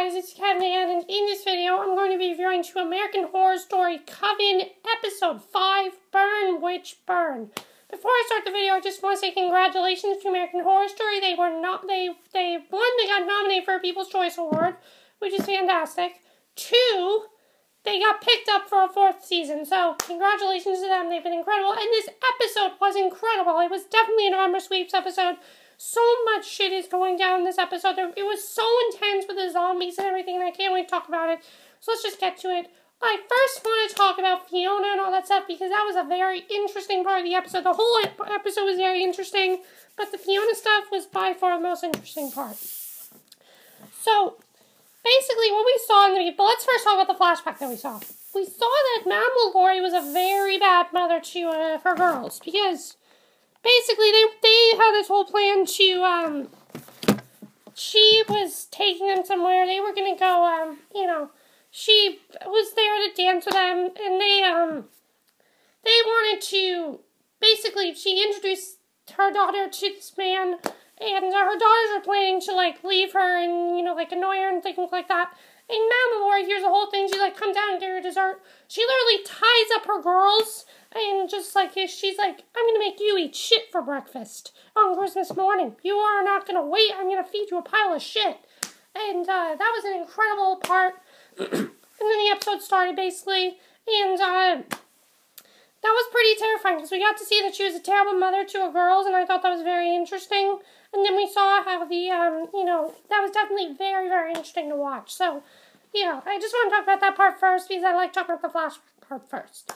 guys, it's Kevin, and in this video, I'm going to be reviewing to American Horror Story Coven Episode 5, Burn, Witch, Burn. Before I start the video, I just want to say congratulations to American Horror Story. They got nominated for a People's Choice Award, which is fantastic. 2, they got picked up for a 4th season, so congratulations to them. They've been incredible, and this episode was incredible. It was definitely an armor sweeps episode. So much shit is going down in this episode. It was so intense with the zombies and everything, and I can't wait to talk about it. So let's just get to it. I first want to talk about Fiona and all that stuff because that was a very interesting part of the episode. The whole episode was very interesting, but the Fiona stuff was by far the most interesting part. So, basically what we saw in the... But let's first talk about the flashback that we saw. We saw that Madame Lori was a very bad mother to her girls because... Basically, they had this whole plan to, she was taking them somewhere. They were going to go, she was there to dance with them, and they wanted to, basically, she introduced her daughter to this man, and her daughters were planning to, leave her and, annoy her and things like that. And Madame Lori hears the whole thing. She's like, come down and get her dessert. She literally ties up her girls and just she's like, I'm going to make you eat shit for breakfast on Christmas morning. You are not going to wait. I'm going to feed you a pile of shit. And that was an incredible part. And then the episode started, basically. And that was pretty terrifying because we got to see that she was a terrible mother to her girls, and I thought that was very interesting. And then we saw how the, that was definitely very, very interesting to watch. So, I just want to talk about that part first because I like talking about the flash part first.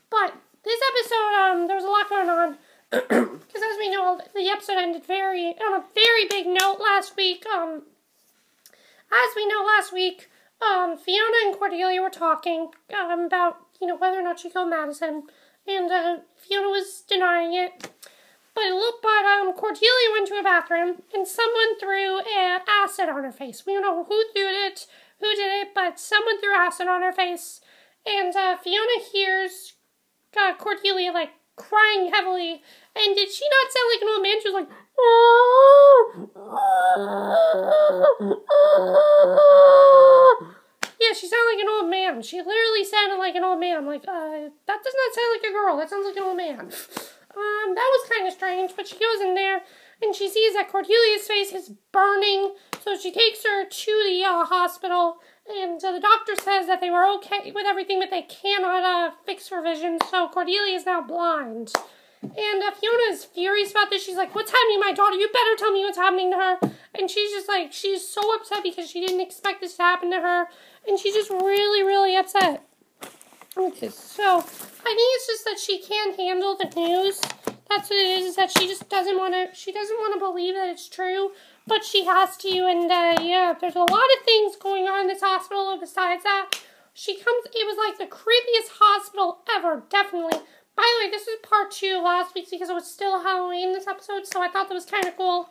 But this episode, there was a lot going on because as we know, the episode ended on a very big note last week. As we know, last week, Fiona and Cordelia were talking about, whether or not she killed Madison, and Fiona was denying it. But Cordelia went to a bathroom, and someone threw acid on her face. We don't know who did it, but someone threw acid on her face. And Fiona hears Cordelia, crying heavily. And did she not sound like an old man? She was like, yeah, she sounded like an old man. She literally sounded like an old man. I'm like, that does not sound like a girl. That sounds like an old man. That was kind of strange, but she goes in there, and she sees that Cordelia's face is burning, so she takes her to the hospital, and the doctor says that they were okay with everything, but they cannot fix her vision, so Cordelia is now blind. And Fiona is furious about this. She's like, what's happening to my daughter? You better tell me what's happening to her. And she's just she's so upset because she didn't expect this to happen to her, and she's just really, really upset. Okay, so, I think it's just that she can't handle the news. That's what it is that she just doesn't want to believe that it's true, but she has to, and, there's a lot of things going on in this hospital besides that. It was like the creepiest hospital ever, definitely. By the way, this is part 2 last week because it was still Halloween this episode, so I thought that was kind of cool.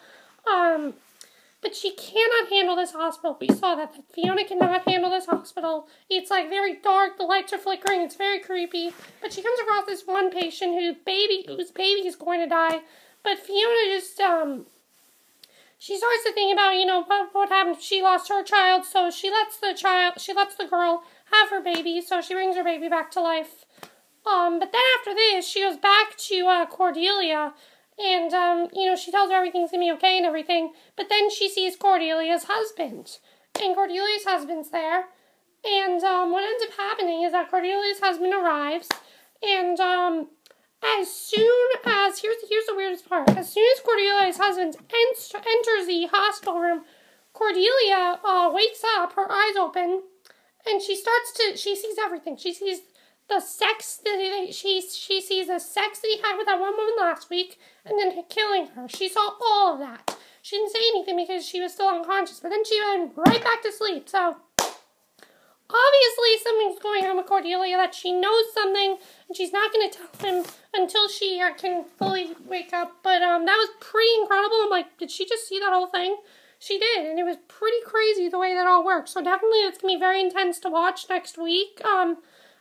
But she cannot handle this hospital. We saw that Fiona cannot handle this hospital. It's very dark. The lights are flickering. It's very creepy. But she comes across this one patient whose baby is going to die. But Fiona just she starts to think about what happened if she lost her child. So she lets the girl have her baby. So she brings her baby back to life. But then after this, she goes back to Cordelia. And, she tells her everything's going to be okay and everything. But then she sees Cordelia's husband. And Cordelia's husband's there. And, what ends up happening is that Cordelia's husband arrives. And, as soon as... Here's the weirdest part. As soon as Cordelia's husband enters the hospital room, Cordelia, wakes up, her eyes open. And she sees everything. She sees the sex she sees the sex that he had with that one woman last week, and then killing her. She saw all of that. She didn't say anything because she was still unconscious, but then she went right back to sleep. So obviously something's going on with Cordelia, that she knows something, and she's not going to tell him until she can fully wake up. But that was pretty incredible. I'm like, did she just see that whole thing? She did, and it was pretty crazy the way that all worked. So definitely it's going to be very intense to watch next week.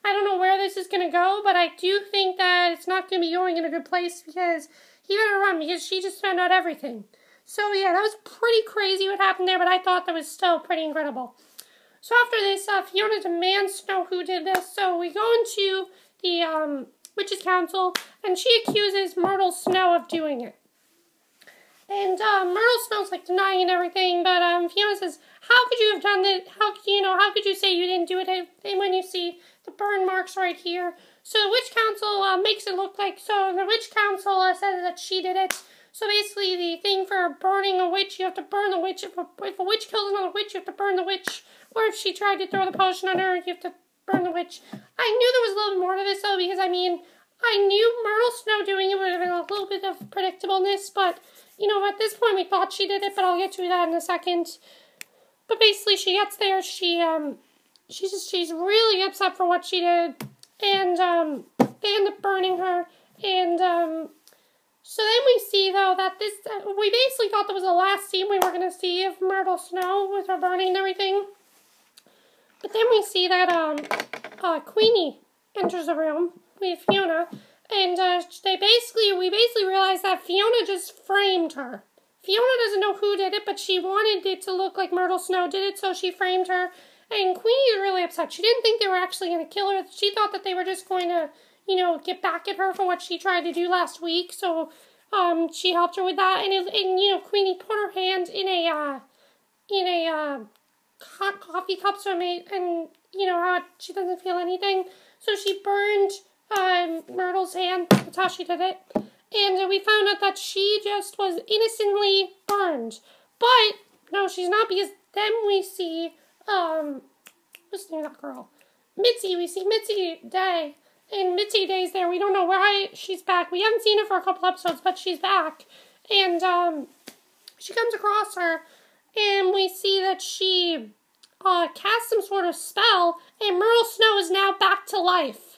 I don't know where this is going to go, but I do think that it's not going to be going in a good place because he better run because she just found out everything. So, yeah, that was pretty crazy what happened there, but I thought that was still pretty incredible. So after this, Fiona demands to know who did this. So we go into the Witches' Council, and she accuses Myrtle Snow of doing it. And Myrtle Snow's like denying everything, but Fiona says, "How could you have done that? How could you say you didn't do it? And when you see the burn marks right here." So the Witch Council makes it look like, so the Witch Council says that she did it. So basically the thing for burning a witch, you have to burn the witch. If a witch kills another witch, you have to burn the witch. Or if she tried to throw the potion on her, you have to burn the witch. I knew there was a little more to this though, because I knew Myrtle Snow doing it would have been a little bit of predictableness, but at this point we thought she did it, but I'll get to that in a second. But basically she gets there, she's really upset for what she did, and they end up burning her, and so then we see though that we basically thought that was the last scene we were going to see of Myrtle Snow with her burning and everything. But then we see that Queenie enters the room with Fiona, and we basically realize that Fiona just framed her. Fiona doesn't know who did it, but she wanted it to look like Myrtle Snow did it, so she framed her. And Queenie is really upset. She didn't think they were actually going to kill her. She thought that they were just going to, get back at her for what she tried to do last week. So she helped her with that. And Queenie put her hand in a hot coffee cup, so how she doesn't feel anything. So she burned Myrtle's hand. That's how she did it. And we found out that she just was innocently burned. But no, she's not, because then we see what's the name of that girl? Mitzi. We see Mitzi Day. And Mitzi Day's there. We don't know why she's back. We haven't seen her for a couple episodes, but she's back. And she comes across her, and we see that she casts some sort of spell, and Myrtle Snow is now back to life.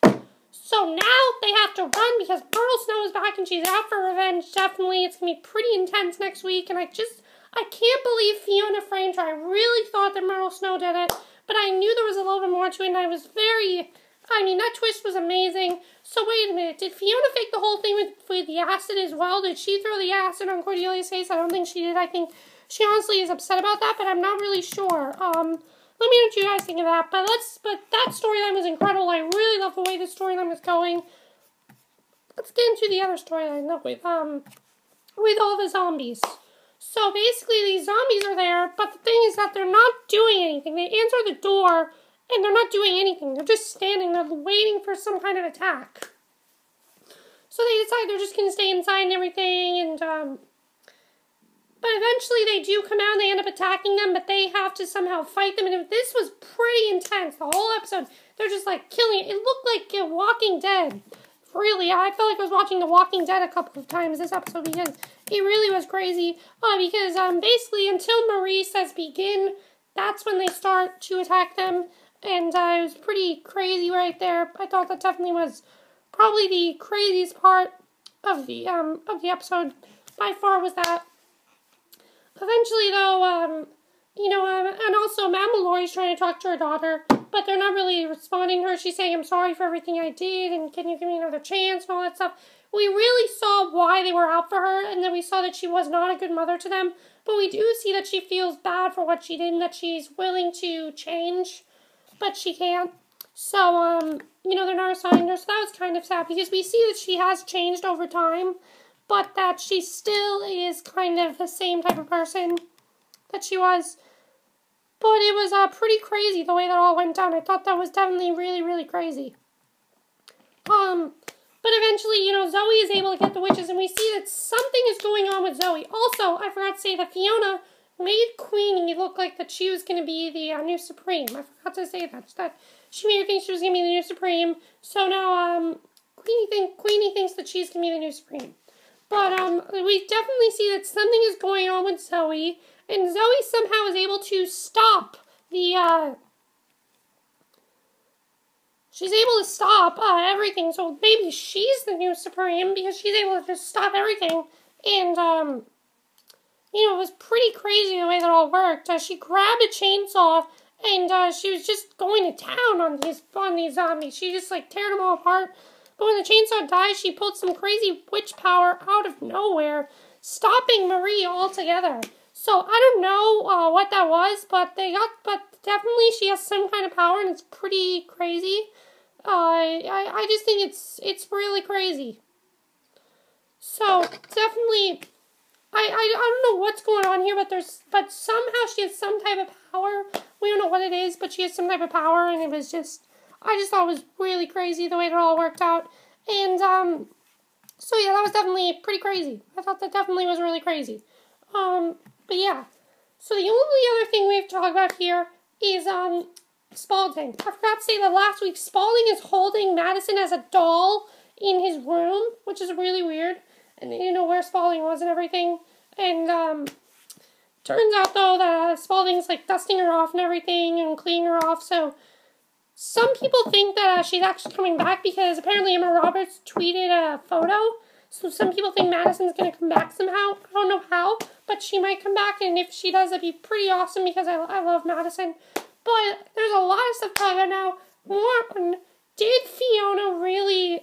So now they have to run because Myrtle Snow is back and she's out for revenge. Definitely, it's going to be pretty intense next week. And I can't believe Fiona framed her. I really thought that Myrtle Snow did it, but I knew there was a little bit more to it, and that twist was amazing. So wait a minute, did Fiona fake the whole thing with the acid as well? Did she throw the acid on Cordelia's face? I don't think she did. I think she honestly is upset about that, but I'm not really sure. Let me know what you guys think of that. But that storyline was incredible. I really love the way the storyline was going. Let's get into the other storyline with all the zombies. So basically these zombies are there, but the thing is that they're not doing anything. They answer the door and they're not doing anything. They're just standing there waiting for some kind of attack. So they decide they're just going to stay inside and everything, and but eventually they do come out and they end up attacking them, but they have to somehow fight them. And this was pretty intense. The whole episode, they're just like killing it. It looked like Walking Dead. Really, I felt like I was watching The Walking Dead a couple of times this episode, because it really was crazy. Because basically until Marie says begin, that's when they start to attack them. And it was pretty crazy right there. I thought that definitely was probably the craziest part of the episode. By far was that. Eventually, though, and also Mama Laurie's trying to talk to her daughter, but they're not really responding to her. She's saying, "I'm sorry for everything I did, and can you give me another chance," and all that stuff. We really saw why they were out for her, and then we saw that she was not a good mother to them, but we do see that she feels bad for what she did, and that she's willing to change, but she can't. So, they're not assigning her, so that was kind of sad, because we see that she has changed over time, but that she still is kind of the same type of person that she was. But it was pretty crazy the way that all went down. I thought that was definitely really, really crazy. But eventually, Zoe is able to get the witches, and we see that something is going on with Zoe. Also, I forgot to say that Fiona made Queenie look like that she was going to be the new Supreme. I forgot to say that she made her think she was going to be the new Supreme. So now, Queenie thinks that she's going to be the new Supreme. But we definitely see that something is going on with Zoe, and Zoe somehow is able to stop she's able to stop everything, so maybe she's the new Supreme, because she's able to just stop everything, and, it was pretty crazy the way that all worked. She grabbed a chainsaw, and she was just going to town on these zombies. She just, teared them all apart. But when the chainsaw died, she pulled some crazy witch power out of nowhere, stopping Marie altogether. So I don't know what that was, but definitely she has some kind of power, and it's pretty crazy. I just think it's really crazy. So definitely, I don't know what's going on here, but somehow she has some type of power. We don't know what it is, but she has some type of power, and I just thought it was really crazy the way it all worked out. And so yeah, that was definitely pretty crazy. I thought that definitely was really crazy. But yeah. So the only other thing we have to talk about here is Spaulding. I forgot to say that last week Spaulding is holding Madison as a doll in his room, which is really weird. And they didn't know where Spaulding was and everything. And turns out though that Spaulding's like dusting her off and everything and cleaning her off. So some people think that she's actually coming back because apparently Emma Roberts tweeted a photo. So some people think Madison's going to come back somehow. I don't know how, but she might come back. And if she does, that'd be pretty awesome because I love Madison. But there's a lot of stuff talking about now. One, did Fiona really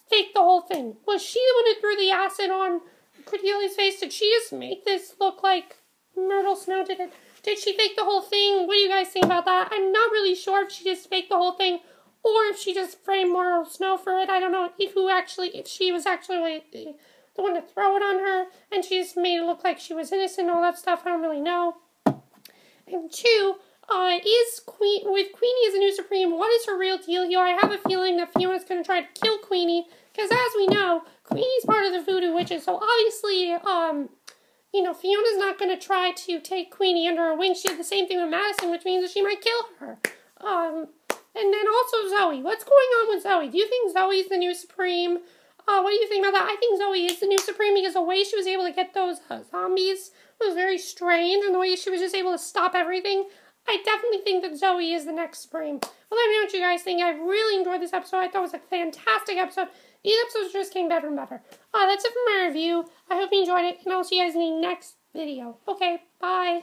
fake the whole thing? Was she the one who threw the acid on Cordelia's face? Did she just make this look like Myrtle Snow did it? Did she fake the whole thing? What do you guys think about that? I'm not really sure if she just faked the whole thing or if she just framed Myrtle Snow for it. I don't know if she was actually the one to throw it on her and she just made it look like she was innocent and all that stuff. I don't really know. And two, with Queenie as a new Supreme, what is her real deal here? I have a feeling that Fiona's going to try to kill Queenie because as we know, Queenie's part of the Voodoo Witches. So obviously, Fiona's not going to try to take Queenie under her wing. She did the same thing with Madison, which means that she might kill her. And then also Zoe. What's going on with Zoe? Do you think Zoe's the new Supreme? What do you think about that? I think Zoe is the new Supreme because the way she was able to get those zombies was very strange, and the way she was just able to stop everything. I definitely think that Zoe is the next Supreme. Well, let me know what you guys think. I really enjoyed this episode. I thought it was a fantastic episode. These episodes just came better and better. That's it for my review. I hope you enjoyed it, and I'll see you guys in the next video. Okay, bye.